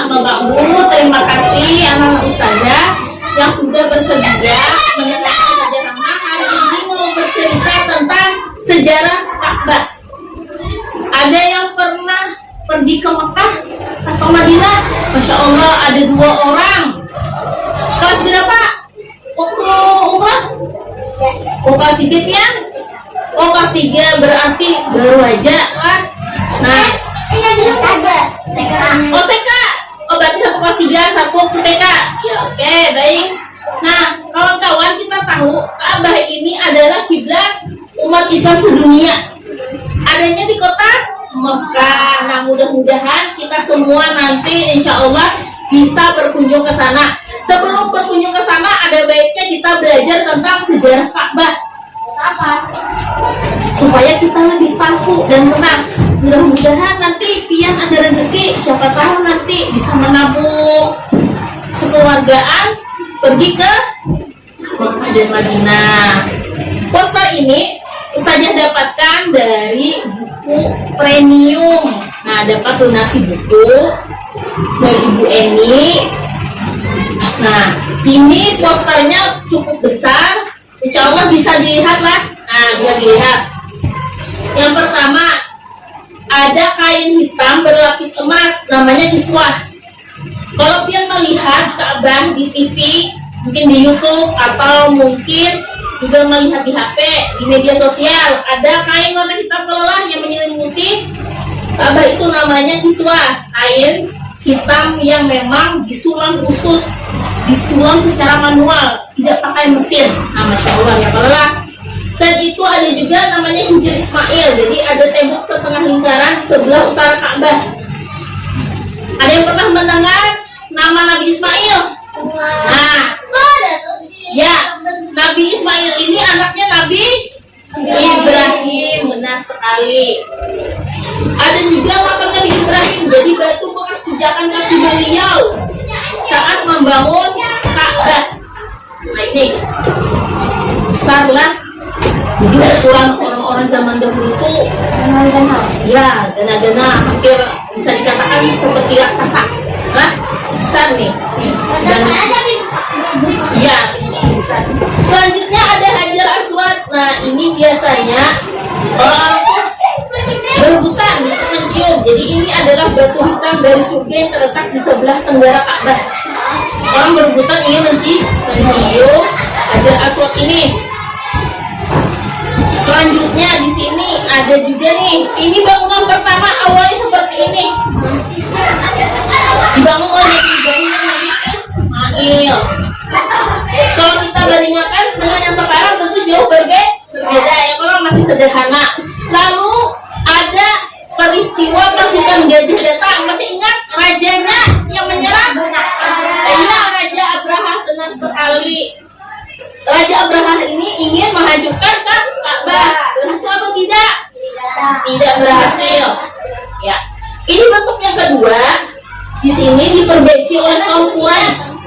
Bapak Guru, terima kasih anak ustazah yang sudah bersedia mendengarkan sejarah. Hari ini mau bercerita tentang sejarah Ka'bah. Ada yang pernah pergi ke Mekah atau Madinah? Masya Allah, ada 2 orang. Kelas berapa? Waktu umrah? Kelas 3 pian? Kelas 3 berarti baru aja lah. Nah, TK. Berarti 1 kelas 3, 1 waktu TK. Ya, oke, baik. Nah, kawan-kawan, kita tahu Ka'bah ini adalah kiblat umat Islam sedunia. Adanya di kota Mekah. Nah, mudah-mudahan kita semua nanti insya Allah bisa berkunjung ke sana. Sebelum berkunjung ke sana, ada baiknya kita belajar tentang sejarah Ka'bah. Apa? Supaya kita lebih tahu dan tenang. Mudah-mudahan nanti pian ada rezeki, siapa tahu nanti bisa menabung sekeluargaan pergi ke Mekah dan Madinah. Poster ini Ustazah dapatkan dari buku premium. Nah, dapat donasi buku dari Ibu Eni. Nah, ini posternya cukup besar. Insya Allah bisa dilihat lah. Nah, bisa dilihat. Yang pertama, ada kain hitam berlapis emas, namanya kiswah. Kalau pian melihat Ka'bah di TV, mungkin di YouTube, atau mungkin juga melihat di HP, di media sosial, ada kain warna hitam kelolah yang menyelimuti Ka'bah, itu namanya kiswah. Kain hitam yang memang disulam khusus, disulam secara manual, tidak pakai mesin. Nah, Masya Allah ya kelolah. Selain itu ada juga namanya Hijr Ismail. Jadi ada tembok setengah lingkaran sebelah utara Ka'bah. Ada yang pernah mendengar nama Nabi Ismail? Nah, ya, Nabi Ismail ini anaknya Nabi Ibrahim. Benar sekali. Ada juga makam Nabi Ibrahim. Jadi batu bekas pijakan kaki beliau saat membangun Ka'bah. Nah, ini besar lah. Jadi ukuran orang-orang zaman dahulu itu ya dana-dana hampir bisa dikatakan seperti raksasa. Nah, besar nih. Dan ya, besar. Selanjutnya ada Hajar Aswad. Nah, ini biasanya orang-orang berebutan untuk mencium. Jadi ini adalah batu hitam dari surga yang terletak di sebelah tenggara Ka'bah. Orang berebutan ingin mencium Hajar Aswad ini. Selanjutnya di sini ada juga nih. Ini bangunan pertama awalnya seperti ini. Dibangun oleh Ibrahim Nabi Ismail. Kalau kita bandingkan dengan yang sekarang tentu jauh berbeda ya, kalau masih sederhana. Lalu ada peristiwa pasukan gajah datang. Masih ingat rajanya yang menyerang? Iya, Raja Abraha. Dengan sekali Raja Abraha ini ingin menghancurkan Ka'bah. Berhasil atau tidak? Tidak berhasil. Ya. Ini bentuk yang kedua. Di sini diperbaiki oleh kaum Quraisy.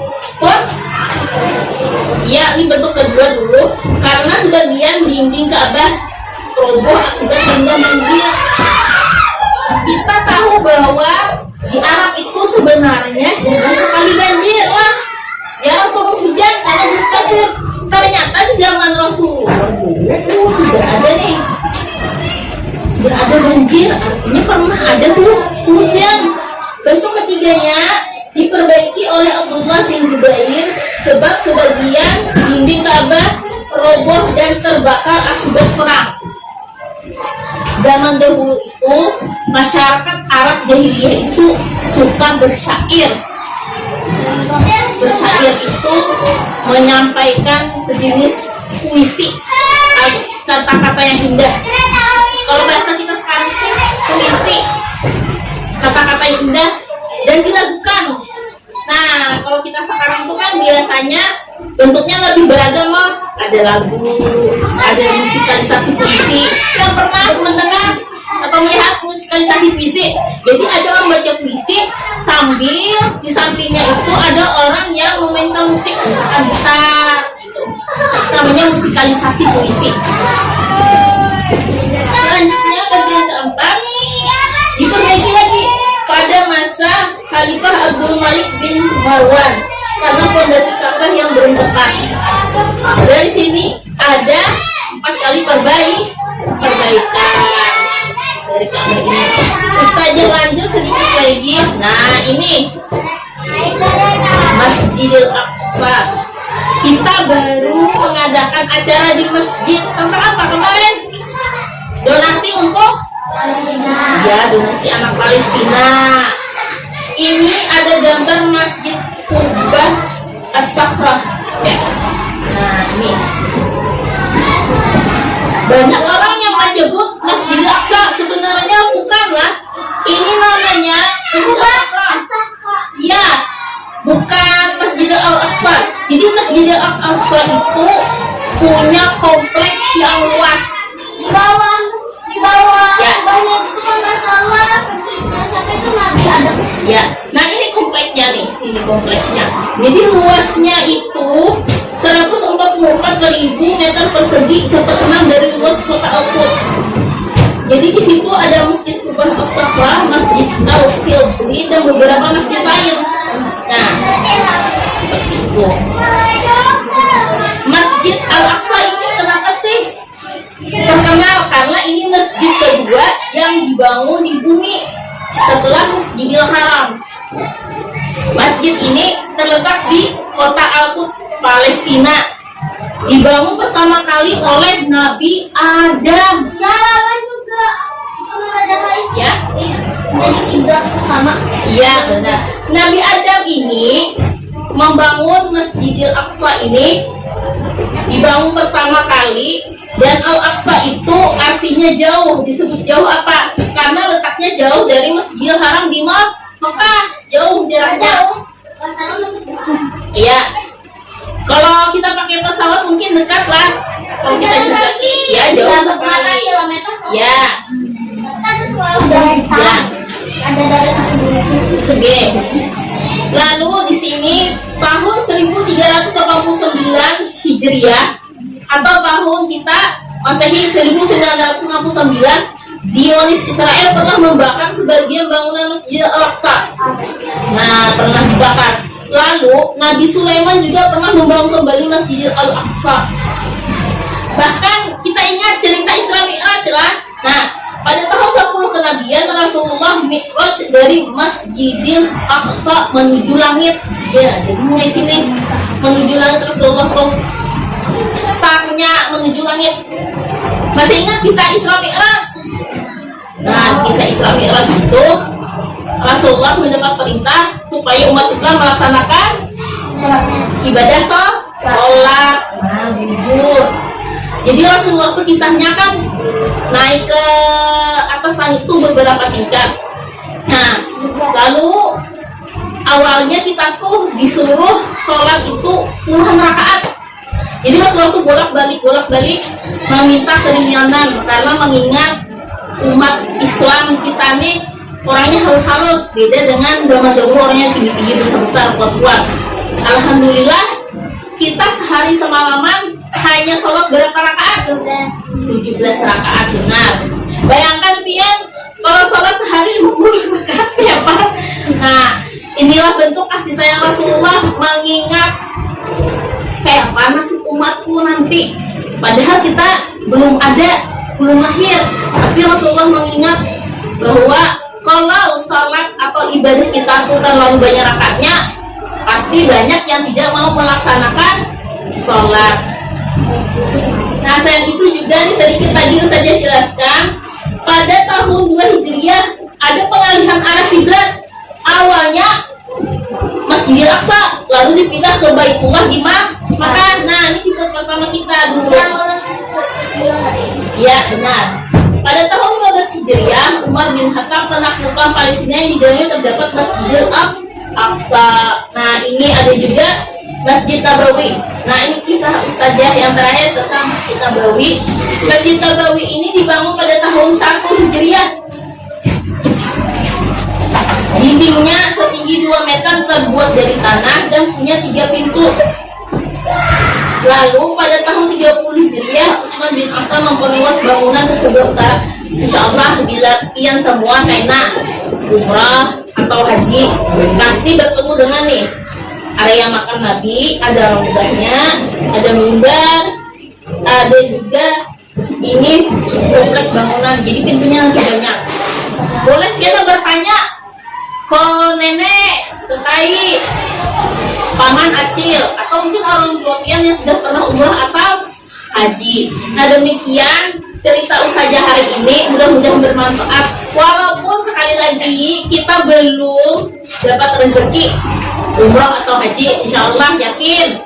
Ya, ini bentuk kedua dulu. Karena sebagian dinding Ka'bah roboh akibat terendam banjir. Kita tahu bahwa di Arab itu sebenarnya jarang sekali banjir. Wah, jarang turun hujan karena gurun pasir. Ternyata di zaman Rasulullah sudah ada nih, sudah ada banjir, artinya pernah ada tuh hujan. Bentuk ketiganya diperbaiki oleh Abdullah bin Zubair sebab sebagian dinding Ka'bah roboh dan terbakar akibat perang. Zaman dahulu itu masyarakat Arab jahiliyah itu suka bersyair. Bersyair itu menyampaikan sejenis puisi, kata-kata yang indah. Kalau bahasa kita sekarang itu puisi, kata-kata yang indah dan dilakukan. Nah, kalau kita sekarang itu kan biasanya bentuknya lebih beragam loh. Ada lagu, ada musikalisasi puisi. Yang pernah mendengar atau melihat musikalisasi puisi? Jadi ada orang baca puisi sambil di sampingnya itu ada orang yang memainkan musik, misalkan gitar gitu. Namanya musikalisasi puisi. Selanjutnya bagian keempat diperbaiki lagi pada masa Khalifah Abdul Malik bin Marwan karena fondasi Ka'bah yang belum tepat. Dari sini ada 4 kali perbaikan dari Ka'bah ini. Ustazah lanjut sedikit lagi. Nah ini Masjidil Aqsa. Kita baru mengadakan acara di masjid tentang apa kemarin? Donasi untuk donasi anak Palestina. Ini ada gambar Masjid Qubbah As-Sakhrah. Nah ini banyak orang yang menyebut Masjid Aqsa, sebenarnya bukanlah. Ini namanya ya, bukan Masjid Al-Aqsa. Jadi Masjid Al-Aqsa itu punya kompleks yang luas. Di bawah Ya. banyak itu kan masalah sampai itu Nabi Adam. Ya, nah ini kompleksnya nih, ini kompleksnya. Jadi luasnya itu 144.000 meter persegi, 1/6 dari luas kota Al-Quds. Jadi di situ ada Masjid Qubbah As-Sakhrah, Masjid Al-Qibli dan beberapa masjid lain. Nah, seperti itu. Masjid Al-Aqsa ini kenapa sih terkenal? Karena ini masjid kedua yang dibangun di bumi setelah Masjidil Haram. Masjid ini terletak di kota Al-Quds, Palestina. Dibangun pertama kali oleh Nabi Adam. Ya, lawan juga. Itu ada lain. Ya, Jadi kiblat pertama. iya benar. Nabi Adam ini membangun Masjidil Aqsa ini dibangun pertama kali, dan Al-Aqsa itu artinya jauh. Disebut jauh apa? Karena letaknya jauh dari Masjidil Haram di Mekah, jauh jaraknya. Jauh. Pasangan Iya. Kalau kita pakai pesawat mungkin dekat lah. Kalau kita jalan juga, kaki. ya jauh 8 sekali. kilometer. Ya, Kan udah ada dari satu bulan. oke. Lalu di sini tahun 1389 Hijriah atau tahun kita Masehi 1969, Zionis Israel pernah membakar sebagian bangunan Masjid Al-Aqsa. Nah, pernah dibakar. Lalu Nabi Sulaiman juga pernah membangun kembali Masjid Al-Aqsa. Bahkan kita ingat cerita Isra Mi'raj lah. Nah, pada tahun 10 kenabian Rasulullah Mi'raj dari Masjidil Aqsa menuju langit. Ya, jadi mulai sini menuju langit Rasulullah tuh startnya menuju langit. Masih ingat kisah Isra Mi'raj? Nah, kisah Isra Mi'raj itu Rasulullah mendapat perintah supaya umat Islam melaksanakan ibadah sholat, jujur. Jadi Rasulullah itu kisahnya kan naik ke atas langit itu beberapa tingkat. Nah, lalu awalnya kita tuh disuruh sholat itu puluhan rakaat. Jadi Rasulullah tuh bolak-balik meminta keringanan karena mengingat umat Islam kita nih orangnya halus-halus, beda dengan zaman dahulu orangnya tinggi-tinggi, besar-besar, kuat-kuat. Alhamdulillah kita sehari semalaman hanya sholat berapa rakaat? 17 rakaat, benar. Bayangkan pian kalau sholat sehari 50 rakaat ya Pak. Nah, inilah bentuk kasih sayang Rasulullah mengingat kayak apa nasib umatku nanti. Padahal kita belum lahir, tapi Rasulullah mengingat bahwa kalau sholat atau ibadah kita tuh terlalu banyak rakaatnya, pasti banyak yang tidak mau melaksanakan sholat. Nah, selain itu juga nih sedikit tadi saja jelaskan, pada tahun 2 Hijriah ada pengalihan arah kiblat. Awalnya Masjidil Aqsa, lalu dipindah ke Baitullah di Makkah. Nah, ini kiblat pertama kita dulu. Iya, benar. Pada tahun 15 Hijriah, Umar bin Khattab menaklukkan Palestina yang di dalamnya terdapat Masjidil Aqsa. Nah, ini ada juga Masjid Nabawi. Nah, ini kisah Ustazah yang terakhir tentang Masjid Nabawi. Masjid Nabawi ini dibangun pada tahun 1 Hijriah. Dindingnya setinggi 2 meter, terbuat dari tanah dan punya 3 pintu. Lalu pada tahun 30 Hijriah, Utsman bin Affan memperluas bangunan ke sebelah utara. insya Allah bila pian semua kena umrah atau haji pasti bertemu dengan nih area makam Nabi, ada rombanya, ada mimbar, ada juga ini komplek bangunan, jadi pintunya nanti banyak. Boleh kita bertanya ke nenek, ke kai, paman acil, atau mungkin orang tua pian yang sudah pernah umrah atau haji. Nah demikian cerita Ustazah hari ini, mudah-mudahan bermanfaat. Walaupun sekali lagi kita belum dapat rezeki umrah atau haji, insya Allah yakin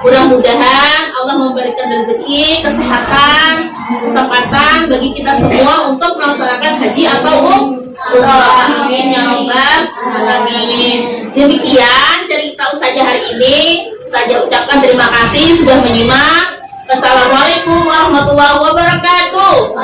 mudah-mudahan Allah memberikan rezeki, kesehatan, kesempatan bagi kita semua untuk melaksanakan haji atau umrah. Amin ya rabbal alamin. Demikian cerita Ustazah hari ini. Saya ucapkan terima kasih sudah menyimak. Assalamualaikum warahmatullahi wabarakatuh.